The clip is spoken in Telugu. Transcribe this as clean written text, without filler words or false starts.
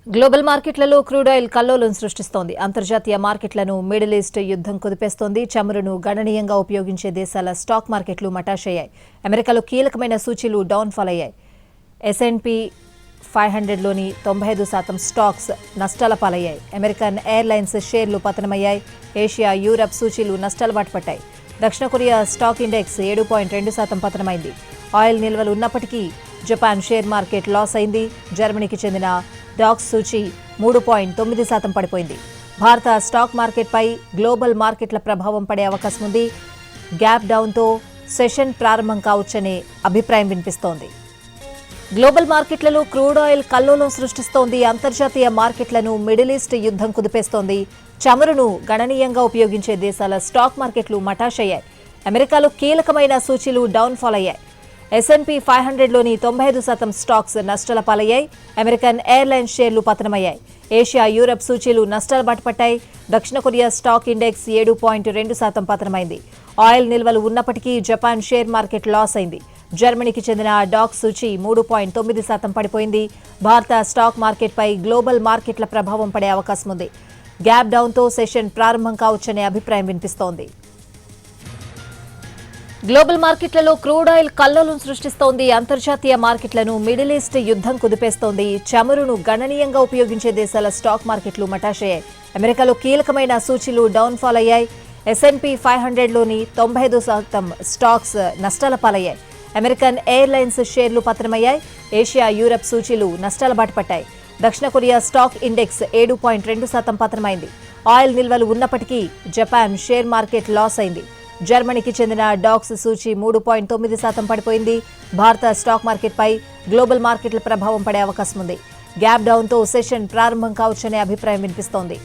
గ్లోబల్ మార్కెట్లలో క్రూడ్ ఆయిల్ కల్లోలం సృష్టిస్తోంది. అంతర్జాతీయ మార్కెట్లను మిడిల్ ఈస్ట్ యుద్ధం కుదిపేస్తోంది. చమురును గణనీయంగా ఉపయోగించే దేశాల స్టాక్ మార్కెట్లు మటాషయ్యాయి. అమెరికాలో కీలకమైన సూచీలు డౌన్ ఫాల్ అయ్యాయి. S&P 500లోని 95% స్టాక్స్ నష్టాల పాలయ్యాయి. అమెరికన్ ఎయిర్లైన్స్ షేర్లు పతనమయ్యాయి. ఏషియా, యూరప్ సూచీలు నష్టాల బాట పట్టాయి. దక్షిణ కొరియా స్టాక్ ఇండెక్స్ 7.2% పతనమైంది. ఆయిల్ నిల్వలు ఉన్నప్పటికీ జపాన్ షేర్ మార్కెట్ లాస్ అయింది. జర్మనీకి చెందిన డాక్స్ సూచీ 3.9% పడిపోయింది. భారత స్టాక్ మార్కెట్పై గ్లోబల్ మార్కెట్ల ప్రభావం పడే అవకాశం ఉంది. గ్యాప్ డౌన్తో సెషన్ ప్రారంభం కావచ్చనే అభిప్రాయం వినిపిస్తోంది. గ్లోబల్ మార్కెట్లలో క్రూడ్ ఆయిల్ కల్లోలం సృష్టిస్తోంది. అంతర్జాతీయ మార్కెట్లను మిడిల్ ఈస్ట్ యుద్ధం కుదిపేస్తోంది. చమురును గణనీయంగా ఉపయోగించే దేశాల స్టాక్ మార్కెట్లు మటాషయ్యాయి. అమెరికాలో కీలకమైన సూచీలు డౌన్ ఫాల్ అయ్యాయి. S&P 500లోని 95% స్టాక్స్ నష్టాల పాలయ్యాయి. అమెరికన్ ఎయిర్లైన్స్ షేర్లు పతనమయ్యాయి. ఏషియా, యూరప్ సూచీలు నష్టాల బాట పట్టాయి. దక్షిణ కొరియా స్టాక్ ఇండెక్స్ 7.2% పతనమైంది. ఆయిల్ నిల్వలు ఉన్నప్పటికీ జపాన్ షేర్ మార్కెట్ లాస్ అయింది. జర్మనీకి చెందిన డాక్స్ సూచీ 3.9% పడిపోయింది. భారత స్టాక్ మార్కెట్పై గ్లోబల్ మార్కెట్ల ప్రభావం పడే అవకాశం ఉంది. గ్యాప్ డౌన్తో సెషన్ ప్రారంభం కావచ్చనే అభిప్రాయం వినిపిస్తోంది. గ్లోబల్ మార్కెట్లలో క్రూడ్ ఆయిల్ కల్లోలం సృష్టిస్తోంది. అంతర్జాతీయ మార్కెట్లను మిడిల్ ఈస్ట్ యుద్ధం కుదిపేస్తోంది. చమురును గణనీయంగా ఉపయోగించే దేశాల స్టాక్ మార్కెట్లు మటాషయ్యాయి. అమెరికాలో కీలకమైన సూచీలు డౌన్ ఫాల్ అయ్యాయి. S&P 500లోని 95% స్టాక్స్ నష్టాల పాలయ్యాయి. అమెరికన్ ఎయిర్లైన్స్ షేర్లు పతనమయ్యాయి. ఏషియా, యూరప్ సూచీలు నష్టాల బాట పట్టాయి. దక్షిణ కొరియా స్టాక్ ఇండెక్స్ 7.2% పతనమైంది. ఆయిల్ నిల్వలు ఉన్నప్పటికీ జపాన్ షేర్ మార్కెట్ లాస్ అయింది. జర్మనీకి చెందిన డాక్స్ సూచీ 3.9% పడిపోయింది. భారత స్టాక్ మార్కెట్పై గ్లోబల్ మార్కెట్ల ప్రభావం పడే అవకాశం ఉంది. గ్యాప్ డౌన్తో సెషన్ ప్రారంభం కావచ్చనే అభిప్రాయం వినిపిస్తోంది.